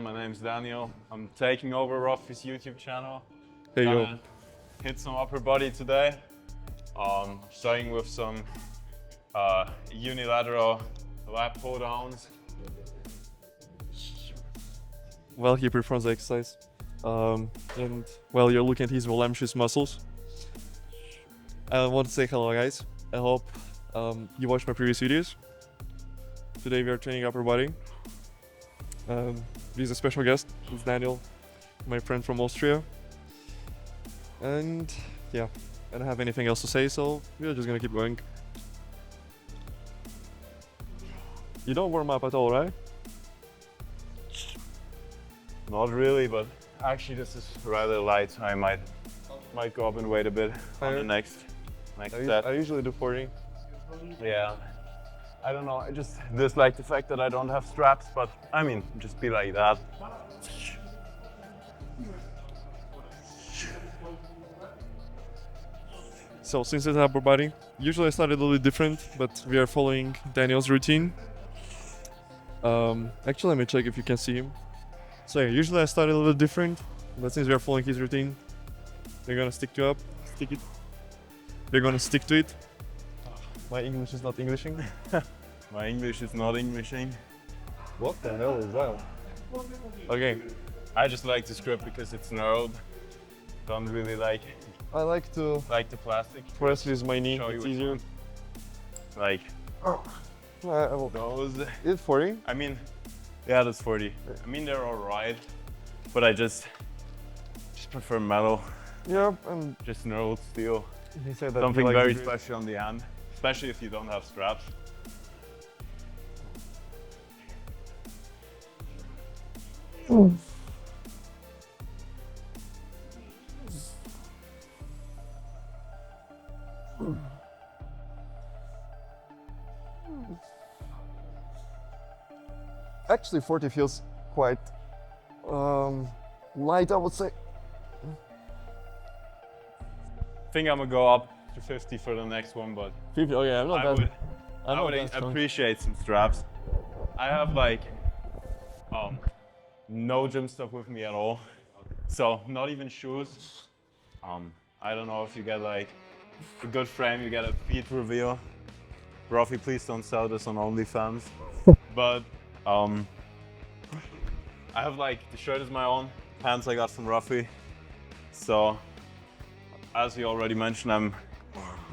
my name's Daniel. I'm taking over Rafi's YouTube channel. Hey yo. Gonna hit some upper body today. Starting with some unilateral lat pull downs. Well, he performs the exercise. And well, you're looking at his voluptuous muscles. I want to say hello, guys. I hope you watched my previous videos. Today we are training upper body. He's a special guest. It's Daniel, my friend from Austria. And yeah, I don't have anything else to say, so we're just gonna keep going. You don't warm up at all, right? Not really, but actually this is rather light. I might go up in weight a bit on the next set. I usually do 40. Yeah. I don't know, I just dislike the fact that I don't have straps, but I mean, just be like that. So since it's upper body, usually I start a little bit different, but we are following Daniel's routine. Actually, let me check if you can see him. So yeah, usually I start a little bit different, but since we are following his routine, we're gonna stick it. We're gonna stick to it. My English is not Englishing. My English is not Englishing. What the hell is that? Okay. I just like the script because it's knurled. Don't really like I like to the plastic. press with my knee, Show you it's which easier. one. Like I will. those. Is it 40? I mean, yeah, that's 40. I mean, they're alright, but I just prefer metal, Yep, and just knurled steel. he said that Something he likes very the grip. special on the hand, especially if you don't have straps. Actually, 40 feels quite light, I would say. Think I'm gonna go up to 50 for the next one, but 50. Oh yeah, I'm not I bad. would, I'm I not would that strong. appreciate some straps. I have like no gym stuff with me at all, so not even shoes. I don't know if you get like a good frame, you get a feet reveal. Rafi, please don't sell this on OnlyFans. But I have like the shirt is my own, pants I got from Rafi. So as you already mentioned, I'm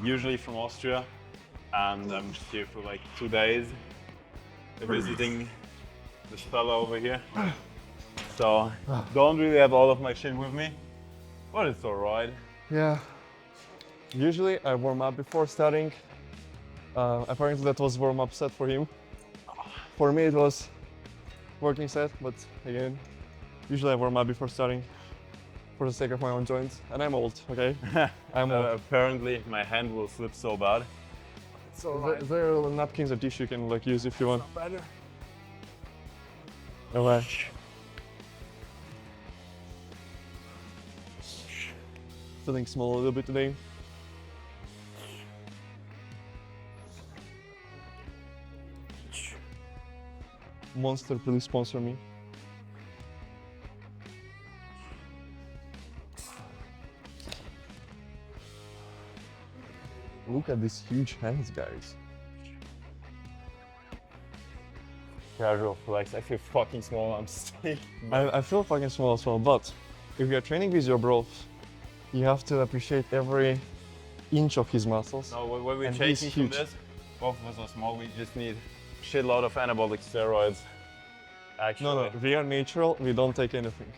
usually from Austria and I'm just here for like 2 days visiting this fella over here. So don't really have all of my shit with me, but it's alright. Yeah. Usually I warm up before starting. Apparently that was warm up set for him. For me it was working set, but again, usually I warm up before starting for the sake of my own joints. And I'm old, okay? I'm old. Apparently my hand will slip so bad. So there are napkins or tissue you can like use if you want. Better. Okay. Feeling small a little bit today. Monster, please sponsor me. Look at these huge hands, guys. Casual flex. I feel fucking small. I'm sick. I feel fucking small as well, but if you're training with your bros, you have to appreciate every inch of his muscles. No, when we're And chasing he's from huge. this, both of us are small. We just need a shitload of anabolic steroids. Actually. No, we are natural, we don't take anything.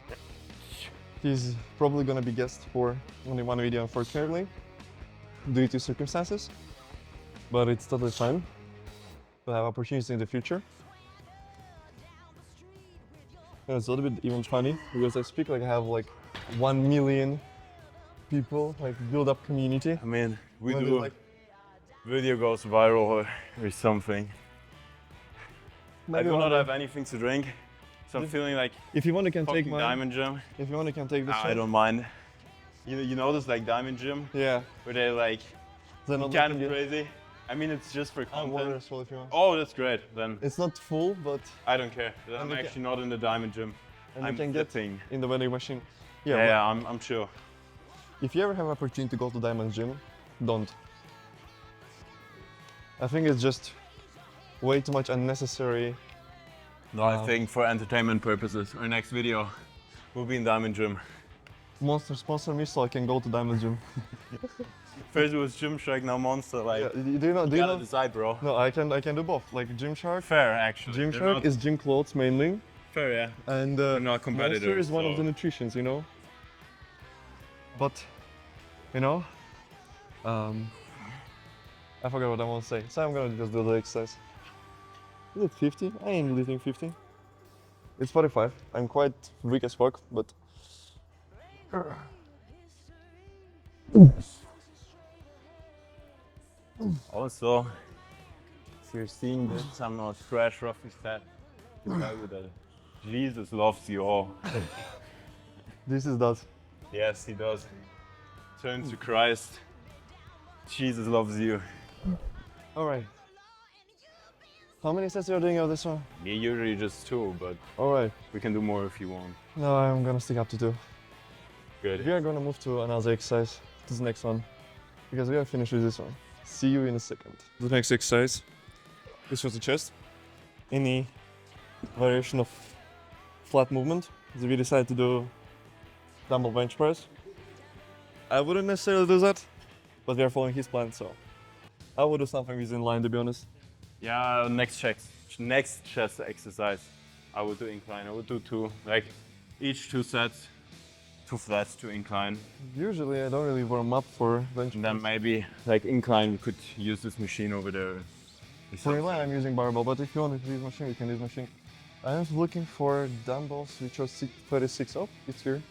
He's probably gonna be guest for only one video, unfortunately, due to circumstances, but it's totally fine. We'll have opportunities in the future. And it's a little bit even funny because I speak like I have like 1 million people, like build up community. I mean, we When do it's video goes viral or something. I Maybe do one not day. have anything to drink, so I'm feeling like If you want, you can take fucking mine. Diamond Gym. If you want, you can take this. Nah, I shot. don't mind. You know this like Diamond Gym Yeah. where they like They're not kind of looking good. crazy. I mean, it's just for I'm water content. as well if you want. Oh, that's great. Then It's not full, but I don't care. Then I'm okay. actually not in the Diamond Gym. and I'm you can get fitting. in the vending machine. Yeah, but yeah, I'm sure. if you ever have an opportunity to go to Diamond Gym, don't. I think it's just way too much unnecessary. No, I think for entertainment purposes, our next video will be in Diamond Gym. Monster sponsor me so I can go to Diamond Gym. First it was Gymshark, now Monster. Like, Yeah, do you know? Do you you gotta know? decide, bro. No, I can do both. Like Gymshark. Fair, actually. They're Gymshark not is gym clothes mainly, fair, yeah. and not Monster competitors, is one of so- the nutritions, you know. But, you know, I forgot what I want to say. So I'm gonna just do the exercise. Is it 50? I ain't lifting 50. It's 45. I'm quite weak as fuck, but. Also, if you're seeing this, I'm not fresh, roughly said. You tell you that Jesus loves you all. This is that. Yes, he does. Turn to Christ. Jesus loves you. Alright. How many sets you're doing of this one? Me usually just 2, but Alright. we can do more if you want. No, I'm gonna stick up to 2. Good. We are gonna move to another exercise, to the next one, because we are finished with this one. See you in a second. The next exercise, this was the chest. Any variation of flat movement. So we decided to do dumbbell bench press. I wouldn't necessarily do that, but we are following his plan, so I would do something within line, to be honest. Yeah, next chest exercise. I would do incline. I would do 2, like each 2 sets, 2 flats to incline. Usually I don't really warm up for bench And then press. maybe like incline, we could use this machine over there. For inline I'm using barbell, but if you want to use machine, you can use machine. I was looking for dumbbells which are 36 up, it's here.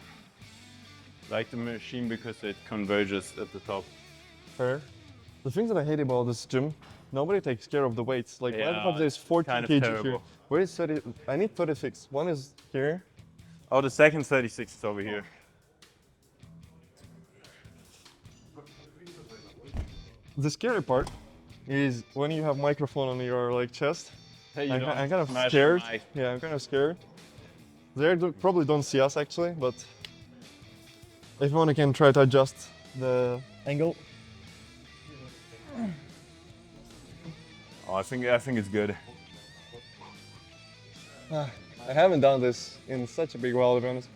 Like the machine because it converges at the top. Fair. The thing that I hate about this gym, nobody takes care of the weights. Like, Yeah, my club there's 14 kind of kg terrible. here. Where is 30? I need 36. One is here. Oh, the second 36 is over here. The scary part is when you have microphone on your like chest. Hey, I'm kind of smash scared. the mic. Yeah, I'm kind of scared. They probably don't see us actually, but if you want, you can try to adjust the angle. Oh, I think it's good. I haven't done this in such a big while, to be honest.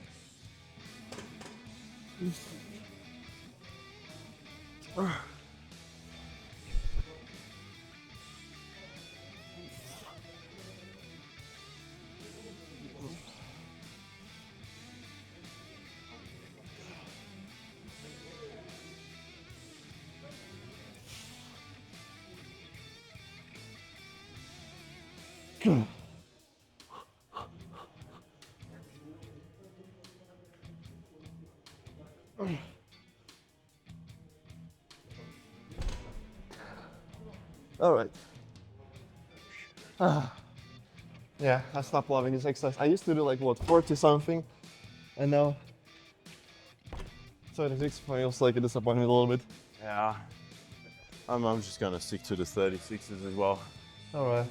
All right. Yeah, I stopped loving this exercise. I used to do like what, 40 something, and now 36 feels like a disappointment a little bit. Yeah. I'm just gonna stick to the 36s as well. All right.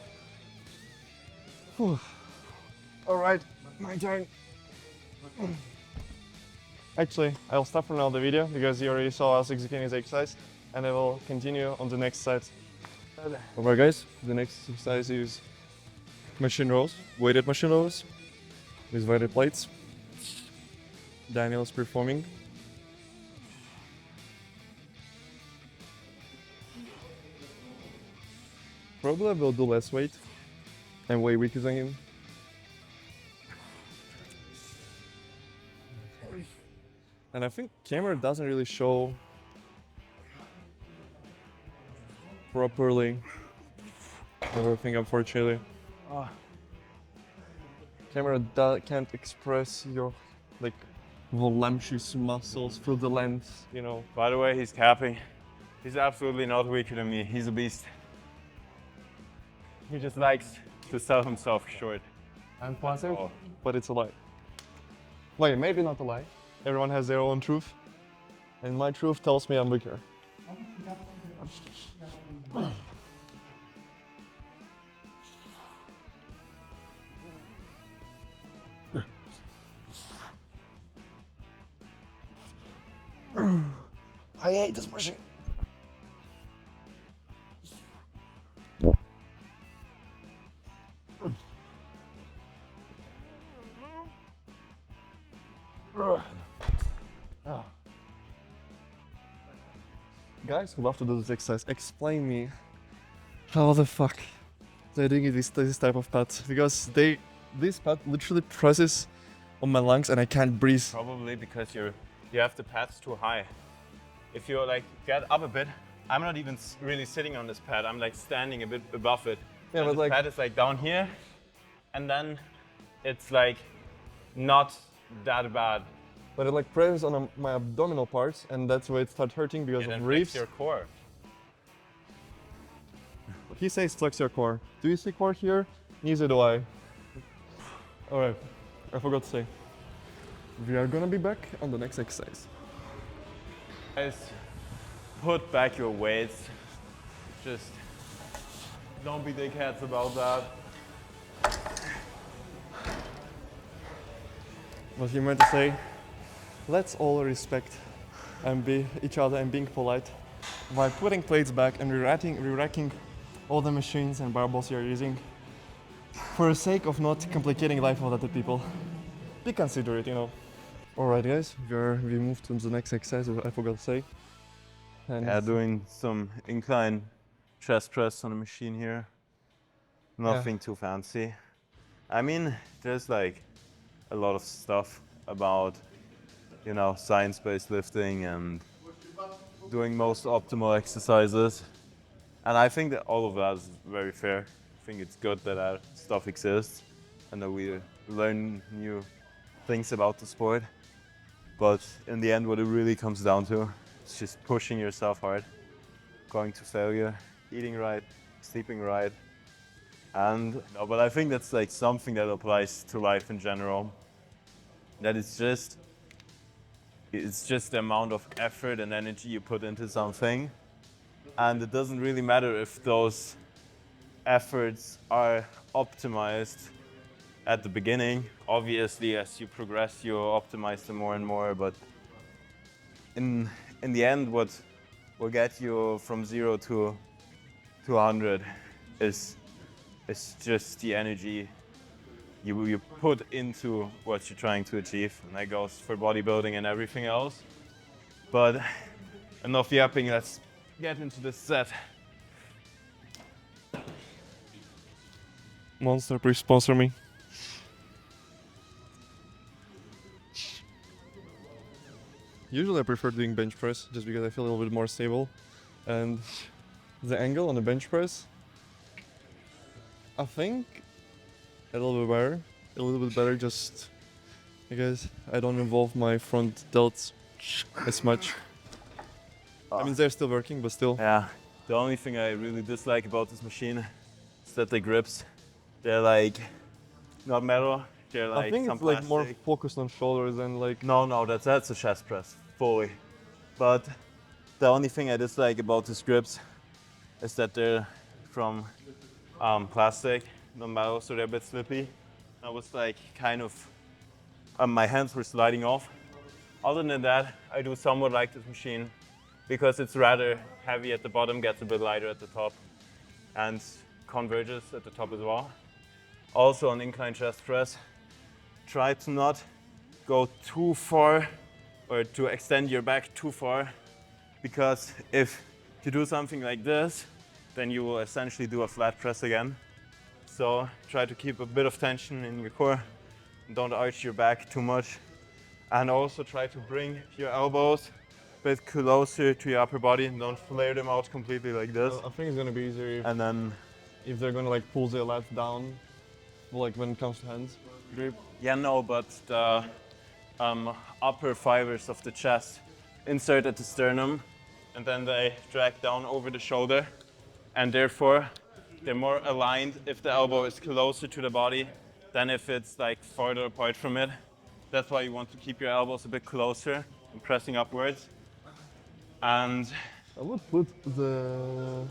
Whew. All right, my turn. Actually, I'll stop for now the video because you already saw us executing this exercise, and I will continue on the next set. Alright guys, the next exercise is machine rows, weighted machine rows with weighted plates. Daniel is performing. Probably will do less weight. I'm way weaker than him. And I think camera doesn't really show properly everything, unfortunately. Camera can't express your like voluptuous muscles through the lens, you know. By the way, he's capping. He's absolutely not weaker than me. He's a beast. He just likes to sell himself short. I'm positive, Oh. but it's a lie. Wait, maybe not a lie. Everyone has their own truth, and my truth tells me I'm weaker. I hate this machine. Guys who love to do this exercise, explain me how the fuck they're doing this type of pad, because this pad literally presses on my lungs and I can't breathe. Probably because you have the pads too high. If you like get up a bit, I'm not even really sitting on this pad. I'm like standing a bit above it. Yeah, and but this like- pad is like down here, and then it's like not that bad. But it like presses on my abdominal parts, and that's where it starts hurting because It of inflates ribs. your core. He says flex your core. Do you see core here? Neither do I. Alright, I forgot to say. We are gonna be back on the next exercise. Guys, put back your weights. Just don't be dickheads about that. What he meant to say, let's all respect and be each other and being polite by putting plates back and re-racking all the machines and barbells you're using for the sake of not complicating life of other people. Be considerate, you know. Alright guys, we moved to the next exercise, I forgot to say. And Yeah, doing some incline chest press on a machine here. Nothing too fancy. I mean, there's like a lot of stuff about, you know, science-based lifting and doing most optimal exercises. And I think that all of that is very fair. I think it's good that that stuff exists and that we learn new things about the sport. But in the end, what it really comes down to is just pushing yourself hard, going to failure, eating right, sleeping right. And no, but I think that's like something that applies to life in general. That it's just the amount of effort and energy you put into something. And it doesn't really matter if those efforts are optimized at the beginning. Obviously, as you progress, you optimize them more and more. But in the end, what will get you from 0 to 100 is just the energy you put into what you're trying to achieve. And that goes for bodybuilding and everything else. But enough yapping, let's get into this set. Monster, please sponsor me. Usually I prefer doing bench press just because I feel a little bit more stable. And the angle on the bench press, I think a little bit better just because I don't involve my front delts as much. I mean, they're still working, but still. Yeah, the only thing I really dislike about this machine is that the grips, they're like not metal, they're like I think some it's like more plastic. focused on shoulders and like. No, that's a chest press, fully. But the only thing I dislike about these grips is that they're from plastic, not metal, so they're a bit slippy. I was like kind of, my hands were sliding off. Other than that, I do somewhat like this machine because it's rather heavy at the bottom, gets a bit lighter at the top, and converges at the top as well. Also on incline chest press, try to not go too far or to extend your back too far, because if you do something like this, then you will essentially do a flat press again. So try to keep a bit of tension in your core. Don't arch your back too much. And also try to bring your elbows a bit closer to your upper body. Don't flare them out completely like this. I think it's gonna be easier And then, if they're gonna like pull their lats down, like when it comes to hands grip. yeah, no, but the upper fibers of the chest insert at the sternum, and then they drag down over the shoulder. And therefore, they're more aligned if the elbow is closer to the body than if it's like farther apart from it. That's why you want to keep your elbows a bit closer and pressing upwards. And I would put the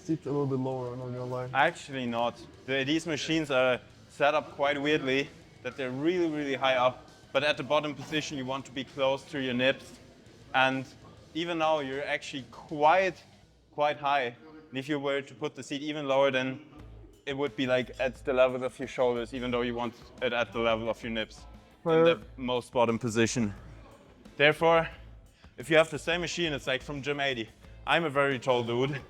seat a little bit lower, not gonna lie. actually not. These machines are set up quite weirdly, that they're really, really high up. But at the bottom position, you want to be close to your nips. And even now you're actually quite high. And if you were to put the seat even lower, then it would be like at the level of your shoulders, even though you want it at the level of your nips in the most bottom position. Therefore, if you have the same machine, it's like from Gym 80. I'm a very tall dude,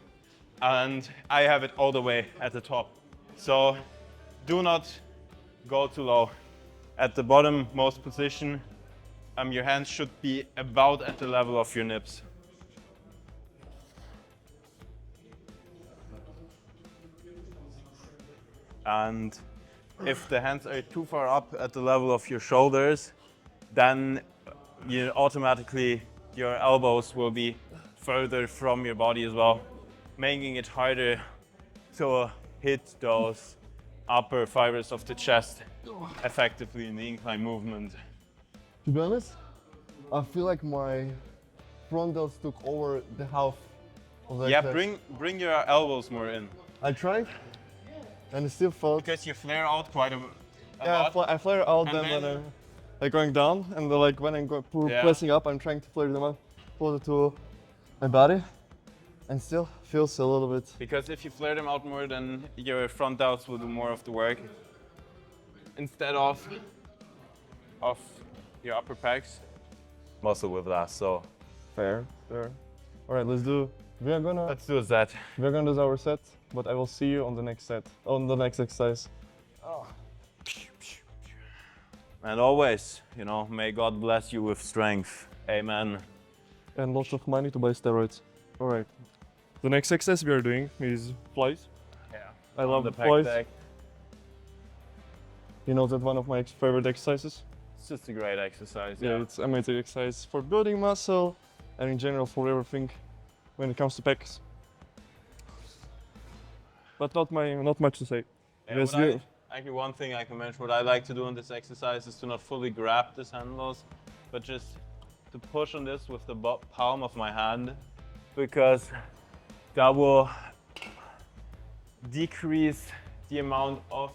and I have it all the way at the top. So do not go too low. At the bottom-most position, your hands should be about at the level of your nips. And if the hands are too far up at the level of your shoulders, then you automatically, your elbows will be further from your body as well, making it harder to hit those upper fibers of the chest effectively in the incline movement. To be honest, I feel like my front delts took over the half of the Yeah, exercise. bring your elbows more in. I tried, and it still felt. Because you flare out quite a Yeah, lot. I flare out And them when then- I'm like going down, and then, like when I'm Yeah. pressing up, I'm trying to flare them up closer to my body, and still feels a little bit. Because if you flare them out more, then your front delts will do more of the work instead of your upper pecs. Muscle with that, so Fair. All right, let's do. We're gonna that. do our set, but I will see you on the next set, on the next exercise. And always, may God bless you with strength. Amen. And lots of money to buy steroids. All right. The next exercise we are doing is flies. Yeah. I love the the pec flies. deck. You know that one of my favorite exercises. It's just a great exercise. Yeah, it's amazing exercise for building muscle and in general for everything when it comes to pecs. But not much to say. Yeah, Yes, actually, one thing I can mention, what I like to do in this exercise is to not fully grab these handles, but just to push on this with the palm of my hand, because that will decrease the amount of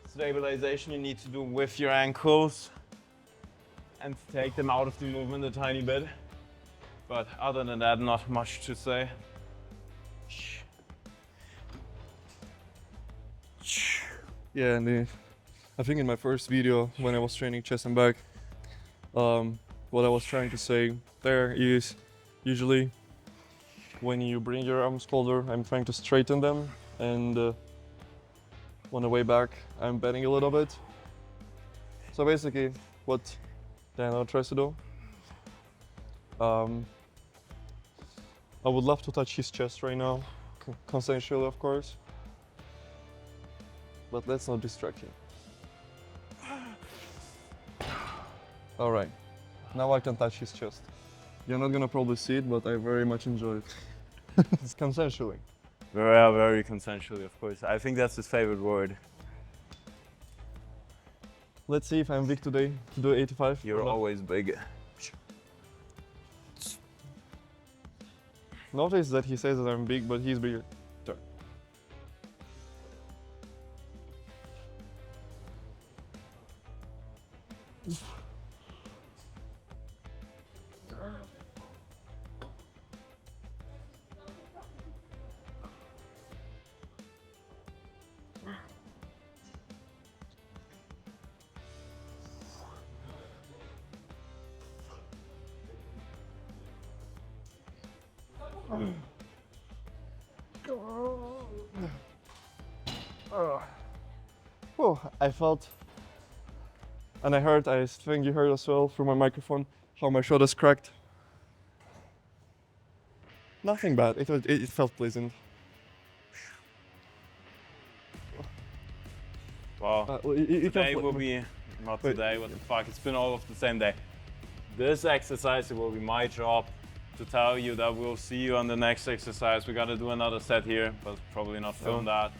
stabilization you need to do with your ankles and take them out of the movement a tiny bit. But other than that, not much to say. Yeah, and I think in my first video when I was training chest and back, what I was trying to say there is usually when you bring your arms closer, I'm trying to straighten them, and on the way back, I'm bending a little bit. So basically, what Daniel tries to do, I would love to touch his chest right now, consensually, of course. But let's not distract him. All right, now I can touch his chest. You're not gonna probably see it, but I very much enjoy it. It's consensually. Very, very consensually, of course. I think that's his favorite word. Let's see if I'm big today to do 85. You're or not. always big. Notice that he says that I'm big, but he's bigger. Oh, I felt, and I heard, I think you heard as well through my microphone, how my shoulders cracked. Nothing bad, it felt pleasant. Wow. Today will be, not Wait. today, what the fuck, it's been all of the same day. This exercise, it will be my job to tell you that we'll see you on the next exercise. We gotta do another set here, but probably not film that.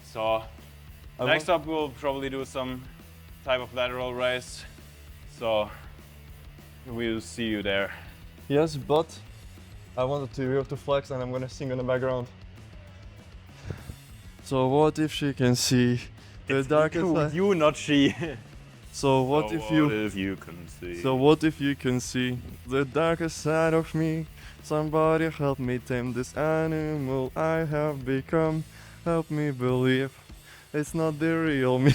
So, next up we'll probably do some type of lateral raise. So, we'll see you there. Yes, but I wanted to flex and I'm gonna sing in the background. So what if she can see the darkest side? You, not she. So what if you can see? So what if you can see the darkest side of me? Somebody help me tame this animal I have become. Help me believe it's not the real me.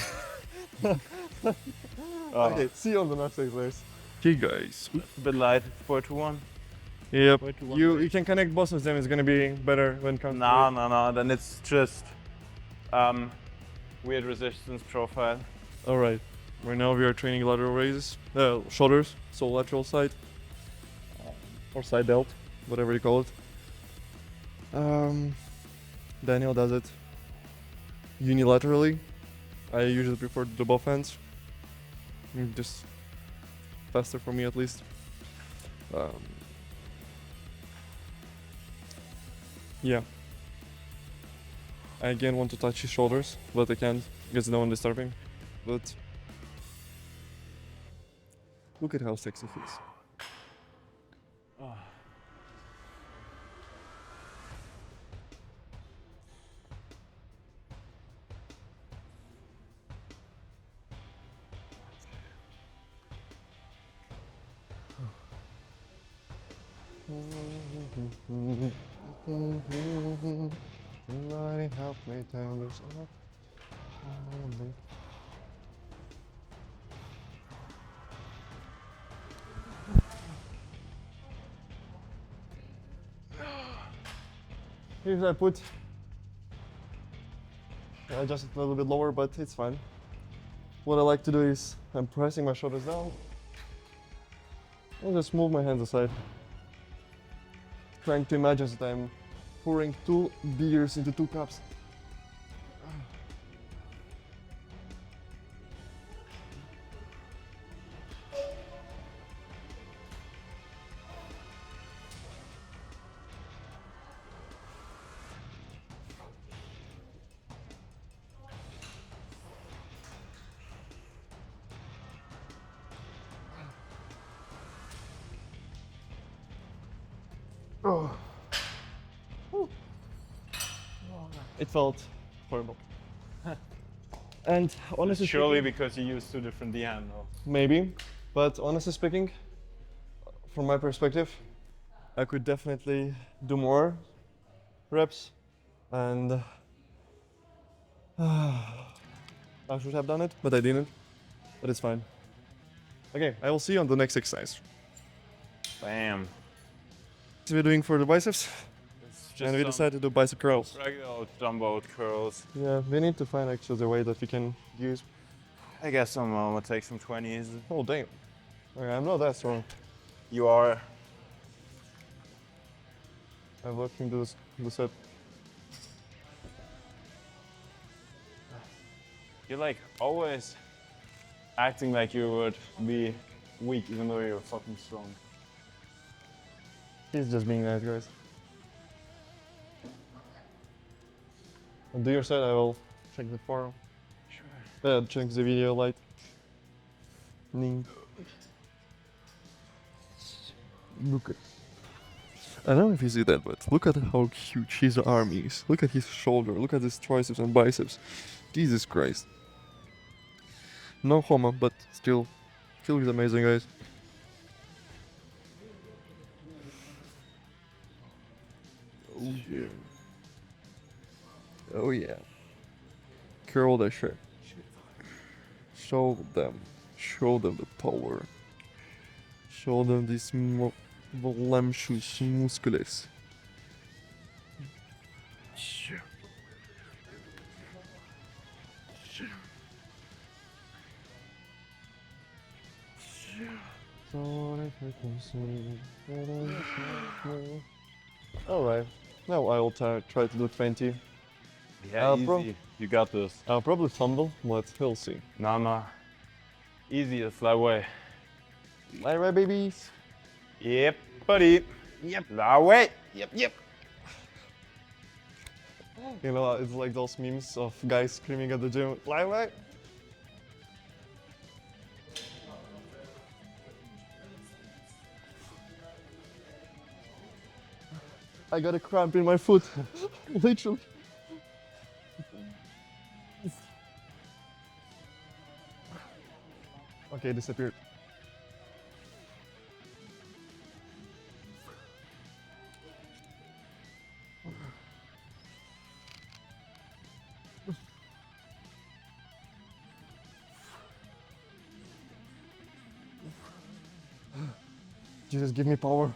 Okay, see you on the next exercise. Okay, guys. A bit light. 4-1. Yep. 4-1. You can connect both of them. It's gonna be better when it comes to No, it. no. Then it's just weird resistance profile. All right. Right now we are training lateral raises, shoulders, so lateral side, or side delt, whatever you call it. Daniel does it unilaterally. I usually prefer to do both hands. Just faster for me at least. Yeah. I again want to touch his shoulders, but I can't because no one disturbing. But look at how sexy he is. Somebody help me turn this off. Here's I put just a little bit lower, but it's fine. What I like to do is I'm pressing my shoulders down and just move my hands aside. Trying to imagine that I'm pouring 2 beers into 2 cups. Oh. It felt horrible. And honestly Surely speaking, because you use 2 different D handles. maybe, but honestly speaking, from my perspective, I could definitely do more reps, and I should have done it, but I didn't. But it's fine. Okay, I will see you on the next exercise. Bam. We're doing for the biceps, It's just and we some decided to do bicep curls. regular old dumbbell curls. Yeah, we need to find actually the way that we can use. I guess I'm gonna take some 20s. Oh damn! Okay, I'm not that strong. You are. I'm working this set. You're like always acting like you would be weak even though you're fucking strong. He's just being nice, guys. And do your set, I will check the forum. Sure. Check the video light. Ning. Look at. I don't know if you see that, but look at how huge his arm is. Look at his shoulder. Look at his triceps and biceps. Jesus Christ. No homo, but still he's amazing, guys. Oh yeah. Oh yeah. Curl that shit. Show them the power. Show them these voluptuous muscles. Alright, now I will try to do 20. Yeah, bro. easy. You got this. I'll probably fumble, but we'll see. Nah. Easy, it's that way. Alright, babies. Yep, buddy. Yep, that way. Yep. You know, it's like those memes of guys screaming at the gym, right? I got a cramp in my foot, literally. Okay, disappeared. Jesus, give me power.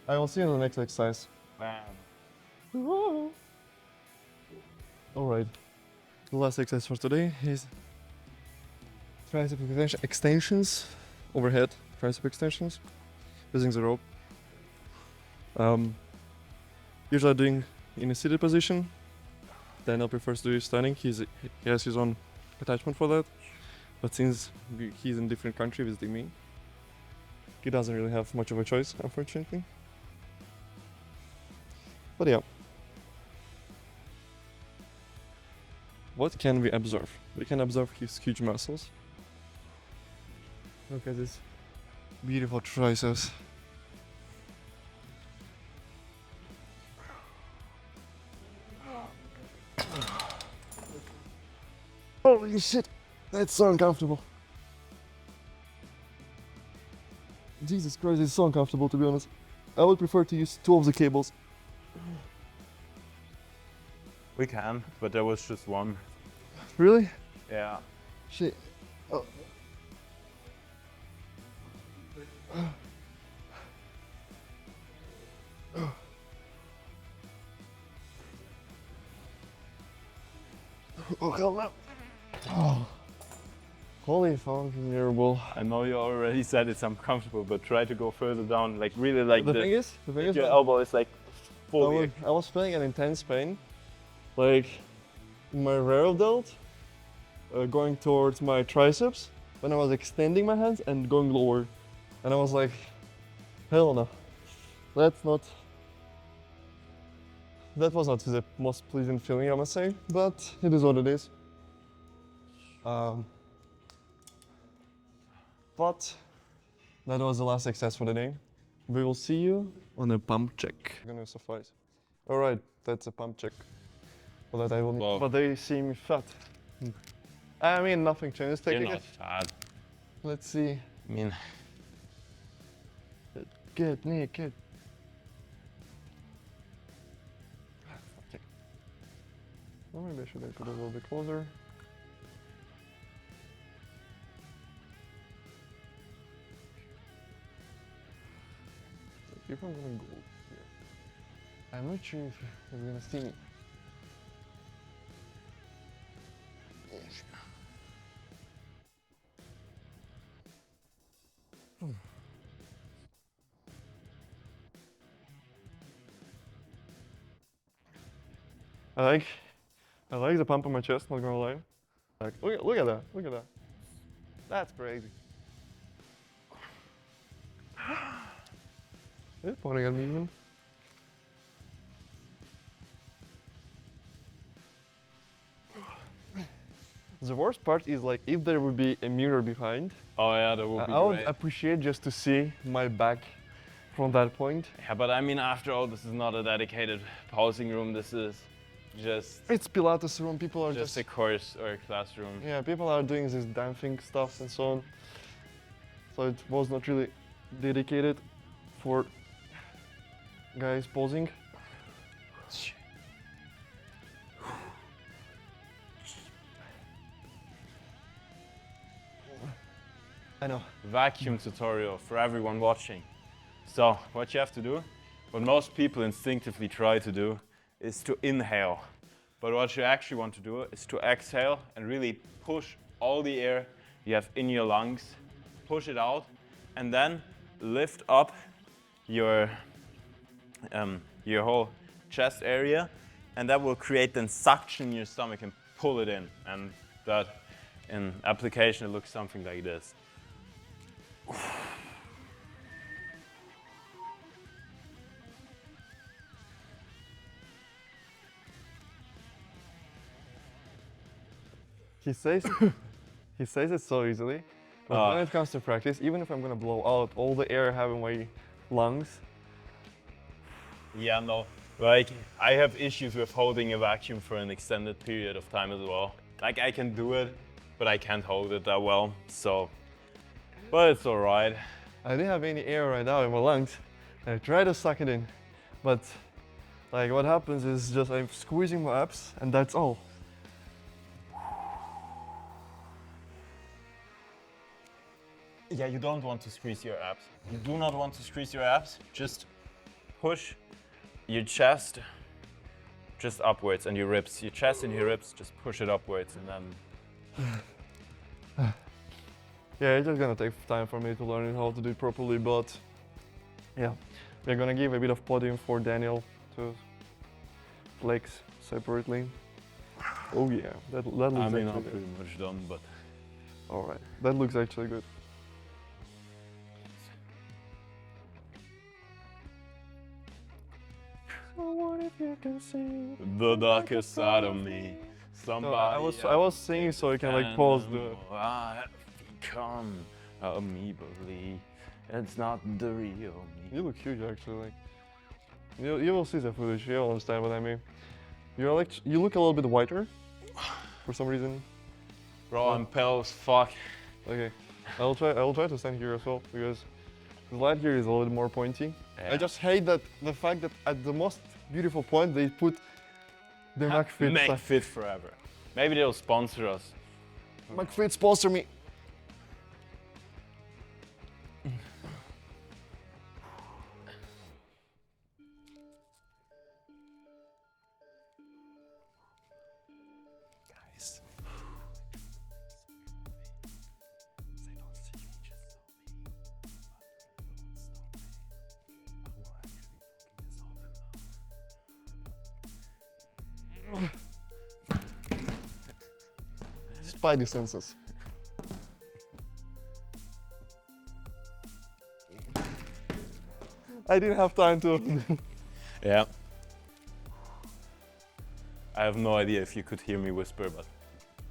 I will see you in the next exercise. Bam. Alright, the last exercise for today is tricep extensions, overhead tricep extensions, using the rope. Usually doing in a seated position. Daniel prefers to do standing. He has his own attachment for that. But since he's in a different country visiting me, he doesn't really have much of a choice, unfortunately. But yeah. What can we observe? We can observe his huge muscles. Look at this beautiful triceps. Holy shit, that's so uncomfortable. Jesus Christ, it's so uncomfortable, to be honest. I would prefer to use 2 of the cables. We can, but there was just one. Really? Yeah. Shit. Oh. Oh, hell no. Oh. Holy fucking terrible. I know you already said it's uncomfortable, but try to go further down, like really like The thing is, your elbow is like fully. I was feeling an intense pain, like my rear delt, going towards my triceps when I was extending my hands and going lower, and I was like, hell no, that was not the most pleasant feeling, I must say, but it is what it is. But that was the last exercise for the day. We will see you on a pump check. Gonna suffice. All right, that's a pump check. For that I will. Wow. But they seem fat. I mean, nothing changes. You're Taking not it. fat. Let's see. I mean, Get naked. Okay. Well, maybe I should put it a little bit closer. If I'm gonna go here, I'm not sure if you're gonna see me. Yes. I like the pump on my chest, not gonna lie. Like, look at that. That's crazy. Is it pointing at me even? The worst part is like if there would be a mirror behind, oh yeah, that would be I would great. appreciate just to see my back from that point. Yeah, but I mean, after all, this is not a dedicated posing room. This is just It's Pilates room, people are just a course or a classroom. yeah, people are doing this dancing stuff and so on. So it was not really dedicated for guys posing. I know. Vacuum tutorial for everyone watching. So what you have to do, what most people instinctively try to do, is to inhale. But what you actually want to do is to exhale and really push all the air you have in your lungs, push it out, and then lift up your whole chest area, and that will create then suction in your stomach and pull it in. And that, in application, it looks something like this. He says it so easily, but when it comes to practice, even if I'm gonna blow out all the air I have in my lungs, Yeah, no. Like, I have issues with holding a vacuum for an extended period of time as well. Like, I can do it, but I can't hold it that well, so, but it's alright. I didn't have any air right now in my lungs. I try to suck it in, but like what happens is just I'm squeezing my abs and that's all. Yeah, you don't want to squeeze your abs. You do not want to squeeze your abs. Just push your chest just upwards and your ribs. Your chest and your ribs, just push it upwards and then... Yeah, it's just gonna take time for me to learn how to do it properly, but yeah, we're gonna give a bit of podium for Daniel to legs separately. Oh yeah, that looks I mean, actually I'm good. pretty much done, but... Alright, that looks actually good. So what if you can see The darkest side of me. No, I was singing so you can like pause the... I have become a amoeba-ly. It's not the real me. You look huge actually, like... You will see the footage, you'll understand what I mean. You're like, you look a little bit whiter, for some reason. Bro, I'm pale as fuck. Okay, I will try to stand here as well, because the light here is a little bit more pointy. Yeah. I just hate that the fact that at the most beautiful point they put the McFit. McFit forever. Maybe they'll sponsor us. McFit sponsor me. Guys. Spidey senses. I didn't have time to. Yeah. I have no idea if you could hear me whisper, but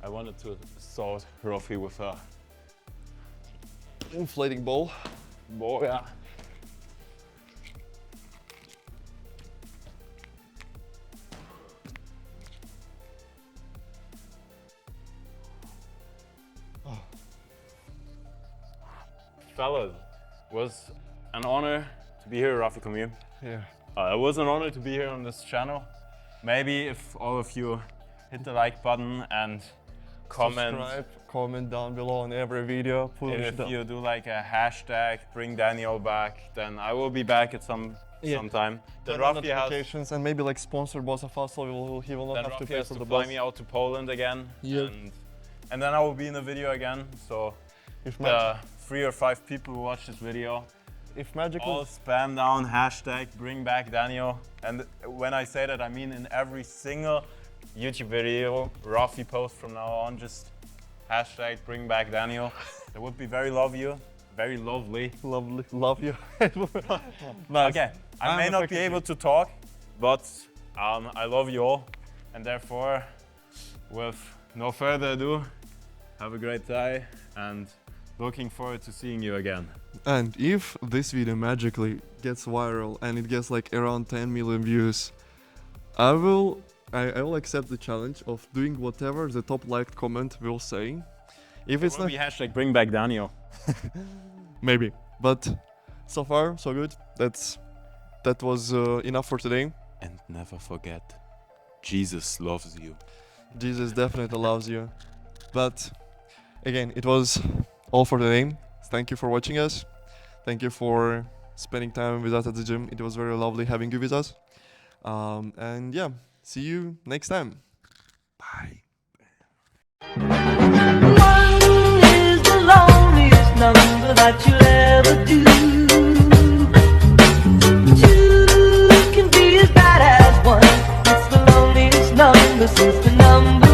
I wanted to assault Rafi with a Inflating ball. ball. Yeah. Fellas, was an honor to be here, Rafi Commune. Yeah. It was an honor to be here on this channel. Maybe if all of you hit the like button and comment. Subscribe, comment down below on every video. If you do like a hashtag, bring Daniel back, then I will be back at sometime. Then Rafi has, notifications and maybe like sponsor both of us, so he will not then have to Rafi pay has for to the fly bus. me out to Poland again. Yep. And then I will be in the video again. So If, the 3 or 5 people who watch this video, if magically, all spam down hashtag bring back Daniel. And when I say that, I mean in every single YouTube video Rafi post from now on, just hashtag bring back Daniel. That would be very lovely. lovely, love you. Nice. Okay, I may not be able to talk, but I love you all. And therefore, with no further ado, have a great day and looking forward to seeing you again. And if this video magically gets viral and it gets like around 10 million views, I will accept the challenge of doing whatever the top liked comment will say. If it's not, Be hashtag bring back Daniel. maybe, but so far so good. That was enough for today. And never forget, Jesus loves you. Jesus definitely loves you. But again, it was all for today. Thank you for watching us. Thank you for spending time with us at the gym. It was very lovely having you with us. And yeah, see you next time. Bye. One is the loneliest number that you'll ever do. Two can be as bad as one. It's the loneliest number since the number